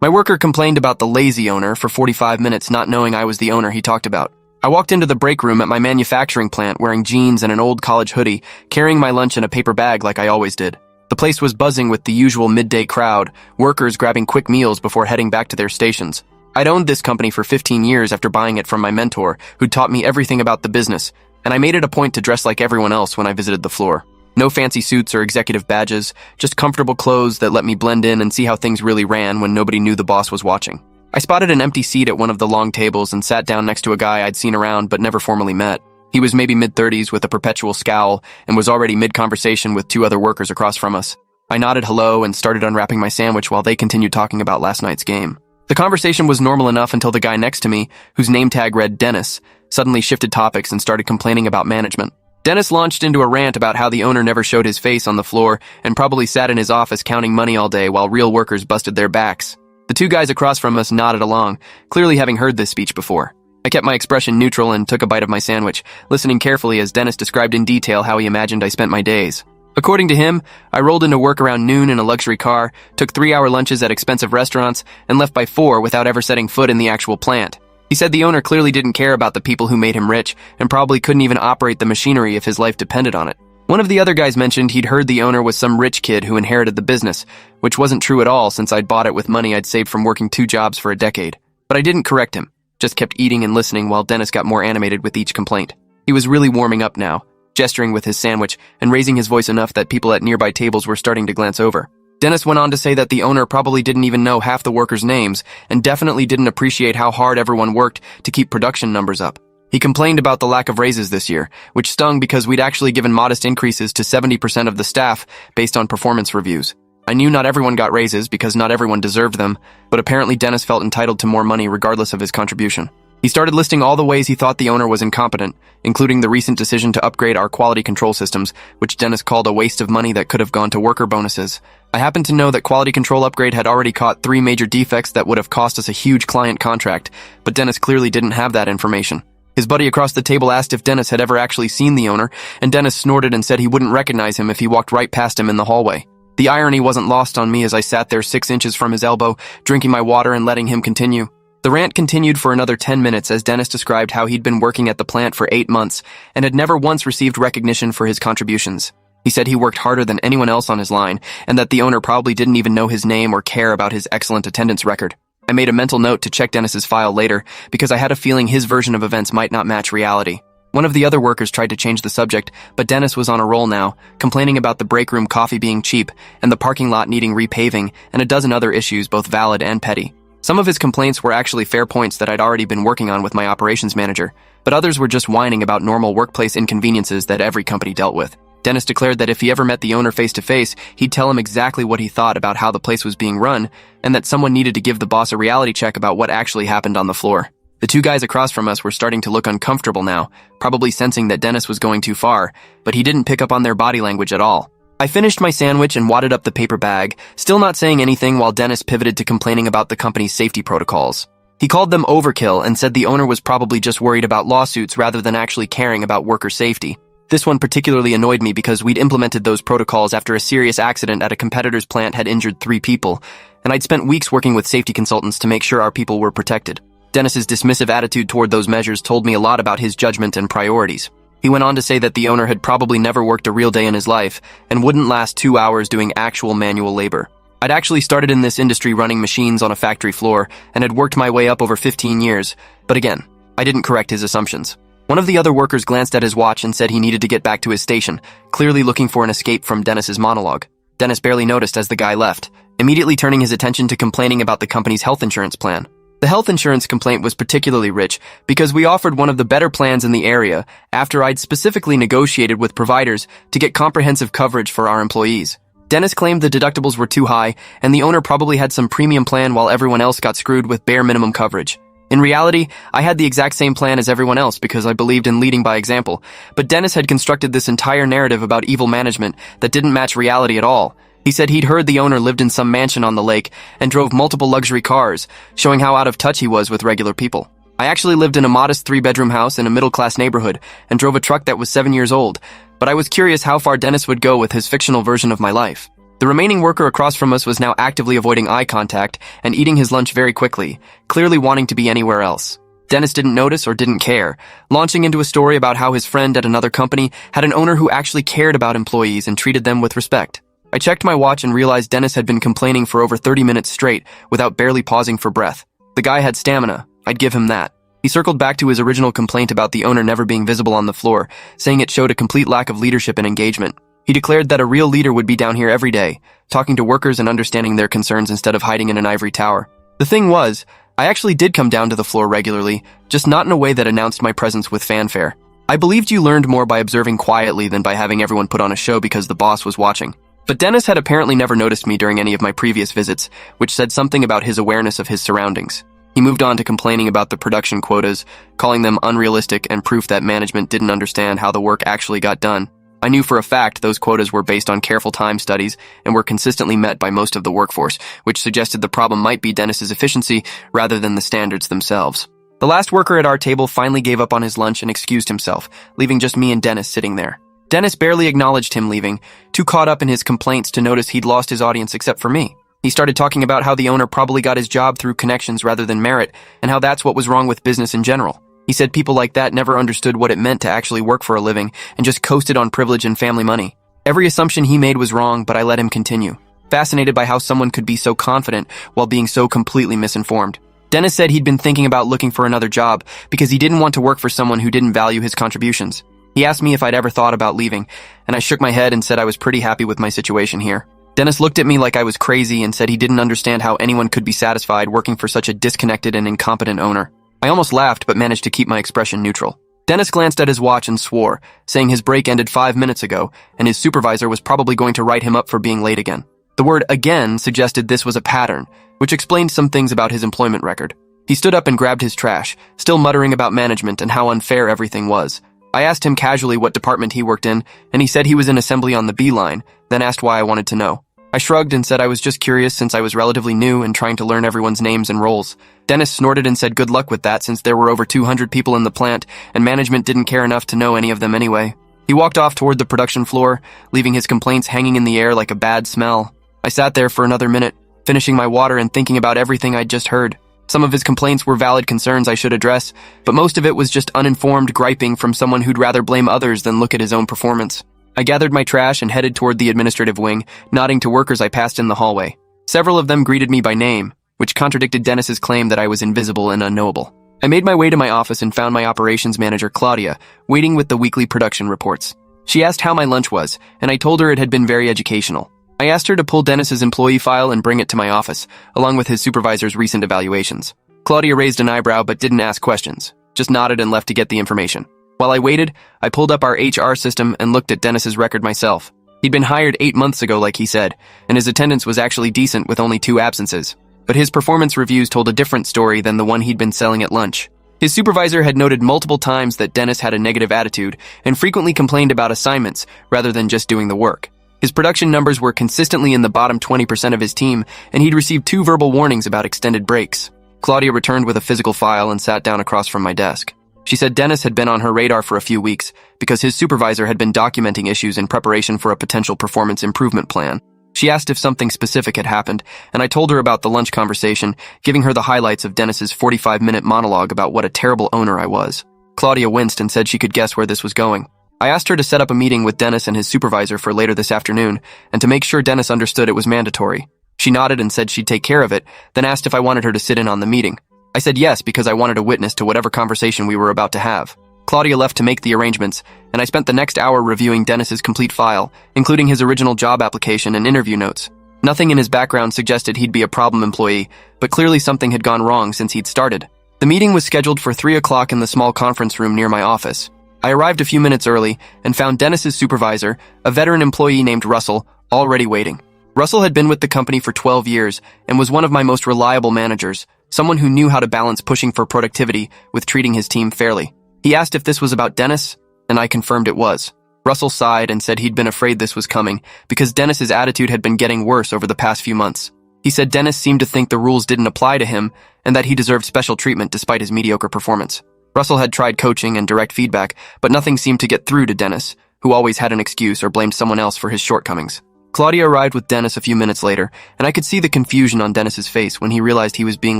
My worker complained about the lazy owner for 45 minutes, not knowing I was the owner he talked about. I walked into the break room at my manufacturing plant wearing jeans and an old college hoodie, carrying my lunch in a paper bag like I always did. The place was buzzing with the usual midday crowd, workers grabbing quick meals before heading back to their stations. I'd owned this company for 15 years after buying it from my mentor, who'd taught me everything about the business, and I made it a point to dress like everyone else when I visited the floor. No fancy suits or executive badges, just comfortable clothes that let me blend in and see how things really ran when nobody knew the boss was watching. I spotted an empty seat at one of the long tables and sat down next to a guy I'd seen around but never formally met. He was maybe mid-30s with a perpetual scowl and was already mid-conversation with two other workers across from us. I nodded hello and started unwrapping my sandwich while they continued talking about last night's game. The conversation was normal enough until the guy next to me, whose name tag read Dennis, suddenly shifted topics and started complaining about management. Dennis launched into a rant about how the owner never showed his face on the floor and probably sat in his office counting money all day while real workers busted their backs. The two guys across from us nodded along, clearly having heard this speech before. I kept my expression neutral and took a bite of my sandwich, listening carefully as Dennis described in detail how he imagined I spent my days. According to him, I rolled into work around noon in a luxury car, took 3-hour lunches at expensive restaurants, and left by 4 without ever setting foot in the actual plant. He said the owner clearly didn't care about the people who made him rich and probably couldn't even operate the machinery if his life depended on it. One of the other guys mentioned he'd heard the owner was some rich kid who inherited the business, which wasn't true at all since I'd bought it with money I'd saved from working 2 jobs for a decade. But I didn't correct him, just kept eating and listening while Dennis got more animated with each complaint. He was really warming up now, gesturing with his sandwich and raising his voice enough that people at nearby tables were starting to glance over. Dennis went on to say that the owner probably didn't even know half the workers' names and definitely didn't appreciate how hard everyone worked to keep production numbers up. He complained about the lack of raises this year, which stung because we'd actually given modest increases to 70% of the staff based on performance reviews. I knew not everyone got raises because not everyone deserved them, but apparently Dennis felt entitled to more money regardless of his contribution. He started listing all the ways he thought the owner was incompetent, including the recent decision to upgrade our quality control systems, which Dennis called a waste of money that could have gone to worker bonuses. I happened to know that quality control upgrade had already caught 3 major defects that would have cost us a huge client contract, but Dennis clearly didn't have that information. His buddy across the table asked if Dennis had ever actually seen the owner, and Dennis snorted and said he wouldn't recognize him if he walked right past him in the hallway. The irony wasn't lost on me as I sat there 6 inches from his elbow, drinking my water and letting him continue. The rant continued for another 10 minutes as Dennis described how he'd been working at the plant for 8 months and had never once received recognition for his contributions. He said he worked harder than anyone else on his line and that the owner probably didn't even know his name or care about his excellent attendance record. I made a mental note to check Dennis's file later because I had a feeling his version of events might not match reality. One of the other workers tried to change the subject, but Dennis was on a roll now, complaining about the break room coffee being cheap and the parking lot needing repaving and a dozen other issues both valid and petty. Some of his complaints were actually fair points that I'd already been working on with my operations manager, but others were just whining about normal workplace inconveniences that every company dealt with. Dennis declared that if he ever met the owner face-to-face, he'd tell him exactly what he thought about how the place was being run, and that someone needed to give the boss a reality check about what actually happened on the floor. The 2 guys across from us were starting to look uncomfortable now, probably sensing that Dennis was going too far, but he didn't pick up on their body language at all. I finished my sandwich and wadded up the paper bag, still not saying anything while Dennis pivoted to complaining about the company's safety protocols. He called them overkill and said the owner was probably just worried about lawsuits rather than actually caring about worker safety. This one particularly annoyed me because we'd implemented those protocols after a serious accident at a competitor's plant had injured 3 people, and I'd spent weeks working with safety consultants to make sure our people were protected. Dennis's dismissive attitude toward those measures told me a lot about his judgment and priorities. He went on to say that the owner had probably never worked a real day in his life and wouldn't last 2 hours doing actual manual labor. I'd actually started in this industry running machines on a factory floor and had worked my way up over 15 years, but again, I didn't correct his assumptions. One of the other workers glanced at his watch and said he needed to get back to his station, clearly looking for an escape from Dennis's monologue. Dennis barely noticed as the guy left, immediately turning his attention to complaining about the company's health insurance plan. The health insurance complaint was particularly rich because we offered one of the better plans in the area after I'd specifically negotiated with providers to get comprehensive coverage for our employees. Dennis claimed the deductibles were too high and the owner probably had some premium plan while everyone else got screwed with bare minimum coverage. In reality, I had the exact same plan as everyone else because I believed in leading by example, but Dennis had constructed this entire narrative about evil management that didn't match reality at all. He said he'd heard the owner lived in some mansion on the lake and drove multiple luxury cars, showing how out of touch he was with regular people. I actually lived in a modest 3-bedroom house in a middle-class neighborhood and drove a truck that was 7 years old, but I was curious how far Dennis would go with his fictional version of my life. The remaining worker across from us was now actively avoiding eye contact and eating his lunch very quickly, clearly wanting to be anywhere else. Dennis didn't notice or didn't care, launching into a story about how his friend at another company had an owner who actually cared about employees and treated them with respect. I checked my watch and realized Dennis had been complaining for over 30 minutes straight without barely pausing for breath. The guy had stamina, I'd give him that. He circled back to his original complaint about the owner never being visible on the floor, saying it showed a complete lack of leadership and engagement. He declared that a real leader would be down here every day, talking to workers and understanding their concerns instead of hiding in an ivory tower. The thing was, I actually did come down to the floor regularly, just not in a way that announced my presence with fanfare. I believed you learned more by observing quietly than by having everyone put on a show because the boss was watching. But Dennis had apparently never noticed me during any of my previous visits, which said something about his awareness of his surroundings. He moved on to complaining about the production quotas, calling them unrealistic and proof that management didn't understand how the work actually got done. I knew for a fact those quotas were based on careful time studies and were consistently met by most of the workforce, which suggested the problem might be Dennis's efficiency rather than the standards themselves. The last worker at our table finally gave up on his lunch and excused himself, leaving just me and Dennis sitting there. Dennis barely acknowledged him leaving, too caught up in his complaints to notice he'd lost his audience except for me. He started talking about how the owner probably got his job through connections rather than merit, and how that's what was wrong with business in general. He said people like that never understood what it meant to actually work for a living and just coasted on privilege and family money. Every assumption he made was wrong, but I let him continue, fascinated by how someone could be so confident while being so completely misinformed. Dennis said he'd been thinking about looking for another job because he didn't want to work for someone who didn't value his contributions. He asked me if I'd ever thought about leaving, and I shook my head and said I was pretty happy with my situation here. Dennis looked at me like I was crazy and said he didn't understand how anyone could be satisfied working for such a disconnected and incompetent owner. I almost laughed but managed to keep my expression neutral. Dennis glanced at his watch and swore, saying his break ended 5 minutes ago, and his supervisor was probably going to write him up for being late again. The word again suggested this was a pattern, which explained some things about his employment record. He stood up and grabbed his trash, still muttering about management and how unfair everything was. I asked him casually what department he worked in, and he said he was in assembly on the B line, then asked why I wanted to know. I shrugged and said I was just curious since I was relatively new and trying to learn everyone's names and roles. Dennis snorted and said good luck with that since there were over 200 people in the plant and management didn't care enough to know any of them anyway. He walked off toward the production floor, leaving his complaints hanging in the air like a bad smell. I sat there for another minute, finishing my water and thinking about everything I'd just heard. Some of his complaints were valid concerns I should address, but most of it was just uninformed griping from someone who'd rather blame others than look at his own performance. I gathered my trash and headed toward the administrative wing, nodding to workers I passed in the hallway. Several of them greeted me by name, which contradicted Dennis's claim that I was invisible and unknowable. I made my way to my office and found my operations manager, Claudia, waiting with the weekly production reports. She asked how my lunch was, and I told her it had been very educational. I asked her to pull Dennis's employee file and bring it to my office, along with his supervisor's recent evaluations. Claudia raised an eyebrow but didn't ask questions, just nodded and left to get the information. While I waited, I pulled up our HR system and looked at Dennis's record myself. He'd been hired 8 months ago, like he said, and his attendance was actually decent with only 2 absences. But his performance reviews told a different story than the one he'd been selling at lunch. His supervisor had noted multiple times that Dennis had a negative attitude and frequently complained about assignments rather than just doing the work. His production numbers were consistently in the bottom 20% of his team, and he'd received 2 verbal warnings about extended breaks. Claudia returned with a physical file and sat down across from my desk. She said Dennis had been on her radar for a few weeks because his supervisor had been documenting issues in preparation for a potential performance improvement plan. She asked if something specific had happened, and I told her about the lunch conversation, giving her the highlights of Dennis's 45-minute monologue about what a terrible owner I was. Claudia winced and said she could guess where this was going. I asked her to set up a meeting with Dennis and his supervisor for later this afternoon, and to make sure Dennis understood it was mandatory. She nodded and said she'd take care of it, then asked if I wanted her to sit in on the meeting. I said yes because I wanted a witness to whatever conversation we were about to have. Claudia left to make the arrangements, and I spent the next hour reviewing Dennis's complete file, including his original job application and interview notes. Nothing in his background suggested he'd be a problem employee, but clearly something had gone wrong since he'd started. The meeting was scheduled for 3 o'clock in the small conference room near my office. I arrived a few minutes early and found Dennis's supervisor, a veteran employee named Russell, already waiting. Russell had been with the company for 12 years and was one of my most reliable managers, someone who knew how to balance pushing for productivity with treating his team fairly. He asked if this was about Dennis, and I confirmed it was. Russell sighed and said he'd been afraid this was coming because Dennis's attitude had been getting worse over the past few months. He said Dennis seemed to think the rules didn't apply to him and that he deserved special treatment despite his mediocre performance. Russell had tried coaching and direct feedback, but nothing seemed to get through to Dennis, who always had an excuse or blamed someone else for his shortcomings. Claudia arrived with Dennis a few minutes later, and I could see the confusion on Dennis's face when he realized he was being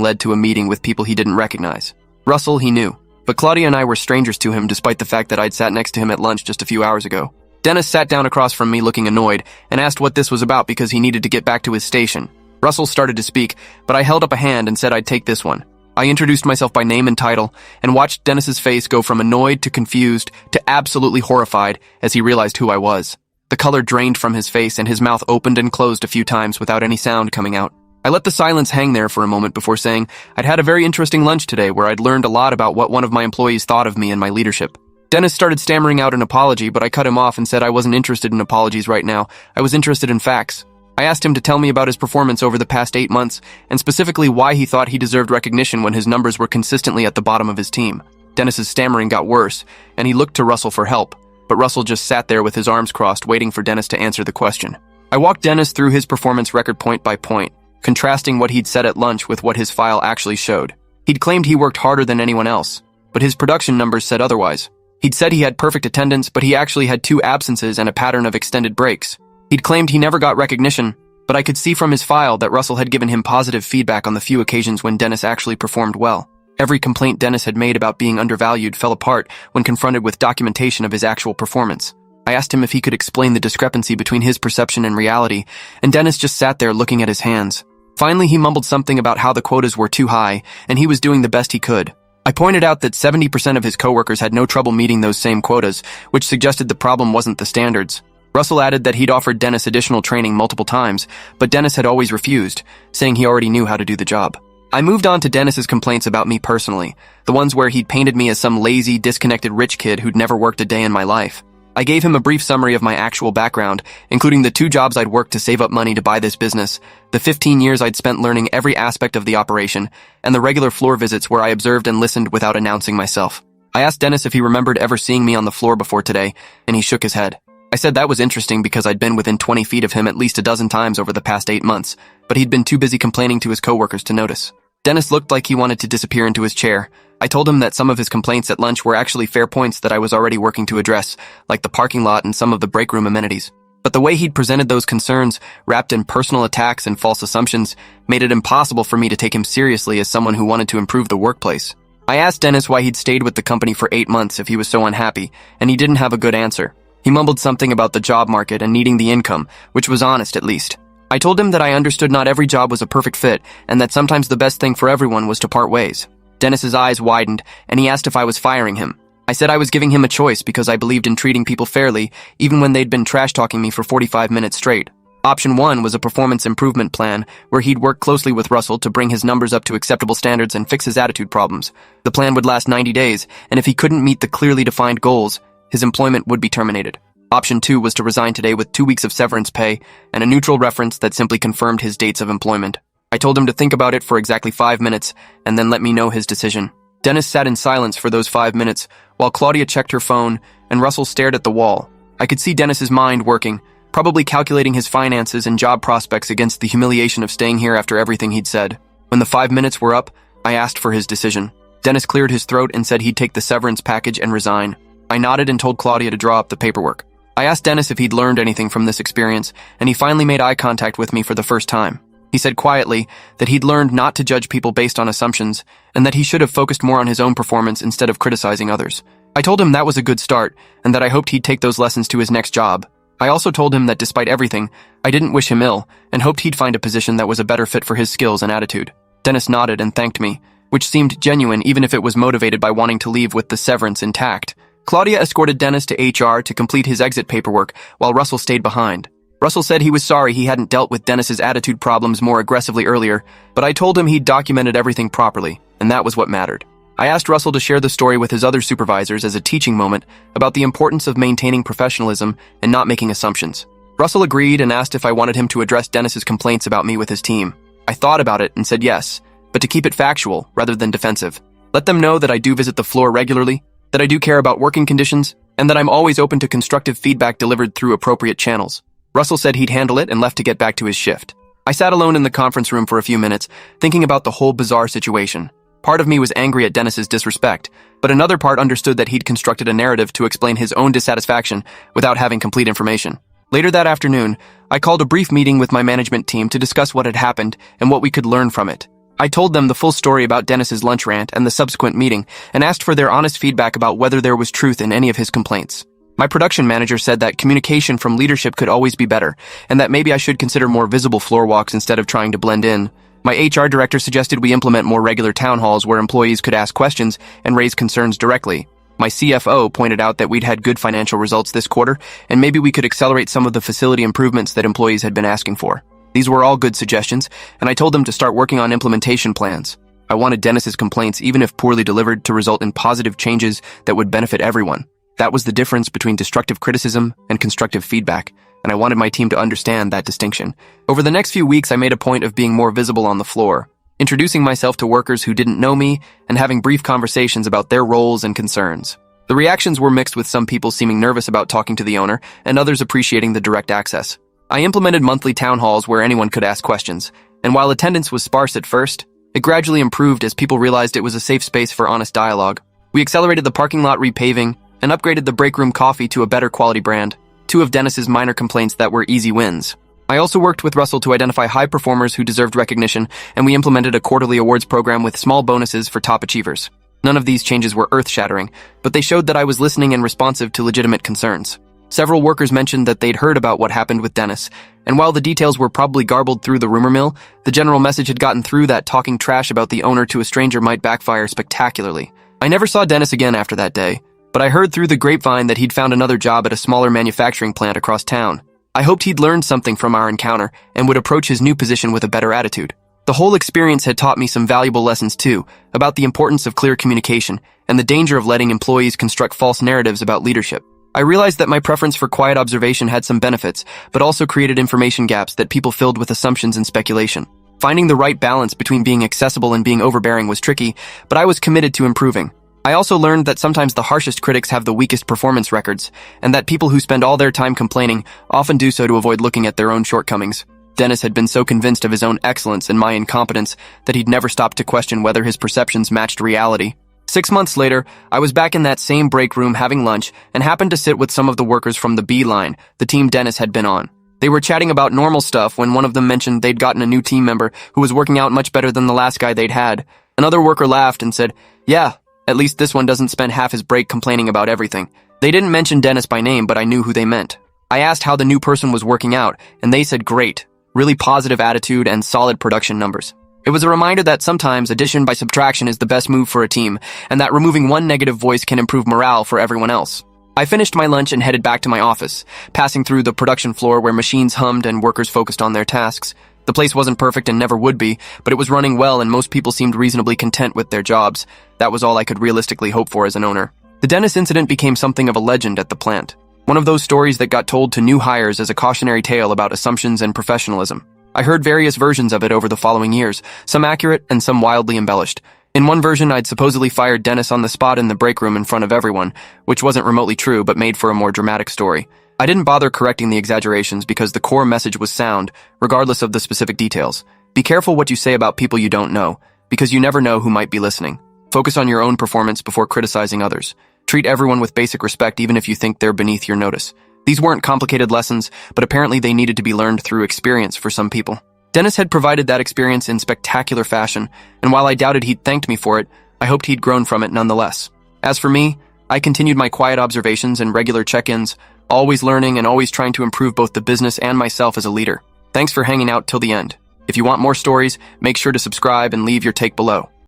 led to a meeting with people he didn't recognize. Russell, he knew, but Claudia and I were strangers to him despite the fact that I'd sat next to him at lunch just a few hours ago. Dennis sat down across from me looking annoyed and asked what this was about because he needed to get back to his station. Russell started to speak, but I held up a hand and said I'd take this one. I introduced myself by name and title and watched Dennis's face go from annoyed to confused to absolutely horrified as he realized who I was. The color drained from his face and his mouth opened and closed a few times without any sound coming out. I let the silence hang there for a moment before saying I'd had a very interesting lunch today where I'd learned a lot about what one of my employees thought of me and my leadership. Dennis started stammering out an apology, but I cut him off and said I wasn't interested in apologies right now. I was interested in facts. I asked him to tell me about his performance over the past 8 months, and specifically why he thought he deserved recognition when his numbers were consistently at the bottom of his team. Dennis's stammering got worse, and he looked to Russell for help, but Russell just sat there with his arms crossed, waiting for Dennis to answer the question. I walked Dennis through his performance record point by point, contrasting what he'd said at lunch with what his file actually showed. He'd claimed he worked harder than anyone else, but his production numbers said otherwise. He'd said he had perfect attendance, but he actually had 2 absences and a pattern of extended breaks. He'd claimed he never got recognition, but I could see from his file that Russell had given him positive feedback on the few occasions when Dennis actually performed well. Every complaint Dennis had made about being undervalued fell apart when confronted with documentation of his actual performance. I asked him if he could explain the discrepancy between his perception and reality, and Dennis just sat there looking at his hands. Finally, he mumbled something about how the quotas were too high, and he was doing the best he could. I pointed out that 70% of his coworkers had no trouble meeting those same quotas, which suggested the problem wasn't the standards. Russell added that he'd offered Dennis additional training multiple times, but Dennis had always refused, saying he already knew how to do the job. I moved on to Dennis's complaints about me personally, the ones where he'd painted me as some lazy, disconnected rich kid who'd never worked a day in my life. I gave him a brief summary of my actual background, including the 2 jobs I'd worked to save up money to buy this business, the 15 years I'd spent learning every aspect of the operation, and the regular floor visits where I observed and listened without announcing myself. I asked Dennis if he remembered ever seeing me on the floor before today, and he shook his head. I said that was interesting because I'd been within 20 feet of him at least a dozen times over the past 8 months, but he'd been too busy complaining to his coworkers to notice. Dennis looked like he wanted to disappear into his chair. I told him that some of his complaints at lunch were actually fair points that I was already working to address, like the parking lot and some of the break room amenities. But the way he'd presented those concerns, wrapped in personal attacks and false assumptions, made it impossible for me to take him seriously as someone who wanted to improve the workplace. I asked Dennis why he'd stayed with the company for 8 months if he was so unhappy, and he didn't have a good answer. He mumbled something about the job market and needing the income, which was honest at least. I told him that I understood not every job was a perfect fit, and that sometimes the best thing for everyone was to part ways. Dennis's eyes widened, and he asked if I was firing him. I said I was giving him a choice because I believed in treating people fairly, even when they'd been trash-talking me for 45 minutes straight. Option 1 was a performance improvement plan, where he'd work closely with Russell to bring his numbers up to acceptable standards and fix his attitude problems. The plan would last 90 days, and if he couldn't meet the clearly defined goals, his employment would be terminated. Option 2 was to resign today with 2 weeks of severance pay and a neutral reference that simply confirmed his dates of employment. I told him to think about it for exactly 5 minutes and then let me know his decision. Dennis sat in silence for those 5 minutes while Claudia checked her phone and Russell stared at the wall. I could see Dennis's mind working, probably calculating his finances and job prospects against the humiliation of staying here after everything he'd said. When the 5 minutes were up, I asked for his decision. Dennis cleared his throat and said he'd take the severance package and resign. I nodded and told Claudia to draw up the paperwork. I asked Dennis if he'd learned anything from this experience, and he finally made eye contact with me for the first time. He said quietly that he'd learned not to judge people based on assumptions, and that he should have focused more on his own performance instead of criticizing others. I told him that was a good start, and that I hoped he'd take those lessons to his next job. I also told him that despite everything, I didn't wish him ill, and hoped he'd find a position that was a better fit for his skills and attitude. Dennis nodded and thanked me, which seemed genuine even if it was motivated by wanting to leave with the severance intact. Claudia escorted Dennis to HR to complete his exit paperwork, while Russell stayed behind. Russell said he was sorry he hadn't dealt with Dennis's attitude problems more aggressively earlier, but I told him he'd documented everything properly, and that was what mattered. I asked Russell to share the story with his other supervisors as a teaching moment about the importance of maintaining professionalism and not making assumptions. Russell agreed and asked if I wanted him to address Dennis's complaints about me with his team. I thought about it and said yes, but to keep it factual rather than defensive. Let them know that I do visit the floor regularly, that I do care about working conditions, and that I'm always open to constructive feedback delivered through appropriate channels. Russell said he'd handle it and left to get back to his shift. I sat alone in the conference room for a few minutes, thinking about the whole bizarre situation. Part of me was angry at Dennis's disrespect, but another part understood that he'd constructed a narrative to explain his own dissatisfaction without having complete information. Later that afternoon, I called a brief meeting with my management team to discuss what had happened and what we could learn from it. I told them the full story about Dennis's lunch rant and the subsequent meeting and asked for their honest feedback about whether there was truth in any of his complaints. My production manager said that communication from leadership could always be better and that maybe I should consider more visible floor walks instead of trying to blend in. My HR director suggested we implement more regular town halls where employees could ask questions and raise concerns directly. My CFO pointed out that we'd had good financial results this quarter, and maybe we could accelerate some of the facility improvements that employees had been asking for. These were all good suggestions, and I told them to start working on implementation plans. I wanted Dennis's complaints, even if poorly delivered, to result in positive changes that would benefit everyone. That was the difference between destructive criticism and constructive feedback, and I wanted my team to understand that distinction. Over the next few weeks, I made a point of being more visible on the floor, introducing myself to workers who didn't know me and having brief conversations about their roles and concerns. The reactions were mixed, with some people seeming nervous about talking to the owner and others appreciating the direct access. I implemented monthly town halls where anyone could ask questions, and while attendance was sparse at first, it gradually improved as people realized it was a safe space for honest dialogue. We accelerated the parking lot repaving and upgraded the break room coffee to a better quality brand, two of Dennis's minor complaints that were easy wins. I also worked with Russell to identify high performers who deserved recognition, and we implemented a quarterly awards program with small bonuses for top achievers. None of these changes were earth-shattering, but they showed that I was listening and responsive to legitimate concerns. Several workers mentioned that they'd heard about what happened with Dennis, and while the details were probably garbled through the rumor mill, the general message had gotten through that talking trash about the owner to a stranger might backfire spectacularly. I never saw Dennis again after that day, but I heard through the grapevine that he'd found another job at a smaller manufacturing plant across town. I hoped he'd learned something from our encounter and would approach his new position with a better attitude. The whole experience had taught me some valuable lessons too, about the importance of clear communication and the danger of letting employees construct false narratives about leadership. I realized that my preference for quiet observation had some benefits, but also created information gaps that people filled with assumptions and speculation. Finding the right balance between being accessible and being overbearing was tricky, but I was committed to improving. I also learned that sometimes the harshest critics have the weakest performance records, and that people who spend all their time complaining often do so to avoid looking at their own shortcomings. Dennis had been so convinced of his own excellence and my incompetence that he'd never stopped to question whether his perceptions matched reality. 6 months later, I was back in that same break room having lunch and happened to sit with some of the workers from the B line, the team Dennis had been on. They were chatting about normal stuff when one of them mentioned they'd gotten a new team member who was working out much better than the last guy they'd had. Another worker laughed and said, "Yeah, at least this one doesn't spend half his break complaining about everything." They didn't mention Dennis by name, but I knew who they meant. I asked how the new person was working out, and they said great. Really positive attitude and solid production numbers. It was a reminder that sometimes addition by subtraction is the best move for a team, and that removing one negative voice can improve morale for everyone else. I finished my lunch and headed back to my office, passing through the production floor where machines hummed and workers focused on their tasks. The place wasn't perfect and never would be, but it was running well and most people seemed reasonably content with their jobs. That was all I could realistically hope for as an owner. The Dennis incident became something of a legend at the plant. One of those stories that got told to new hires as a cautionary tale about assumptions and professionalism. I heard various versions of it over the following years, some accurate and some wildly embellished. In one version, I'd supposedly fired Dennis on the spot in the break room in front of everyone, which wasn't remotely true but made for a more dramatic story. I didn't bother correcting the exaggerations because the core message was sound, regardless of the specific details. Be careful what you say about people you don't know, because you never know who might be listening. Focus on your own performance before criticizing others. Treat everyone with basic respect even if you think they're beneath your notice. These weren't complicated lessons, but apparently they needed to be learned through experience for some people. Dennis had provided that experience in spectacular fashion, and while I doubted he'd thanked me for it, I hoped he'd grown from it nonetheless. As for me, I continued my quiet observations and regular check-ins, always learning and always trying to improve both the business and myself as a leader. Thanks for hanging out till the end. If you want more stories, make sure to subscribe and leave your take below.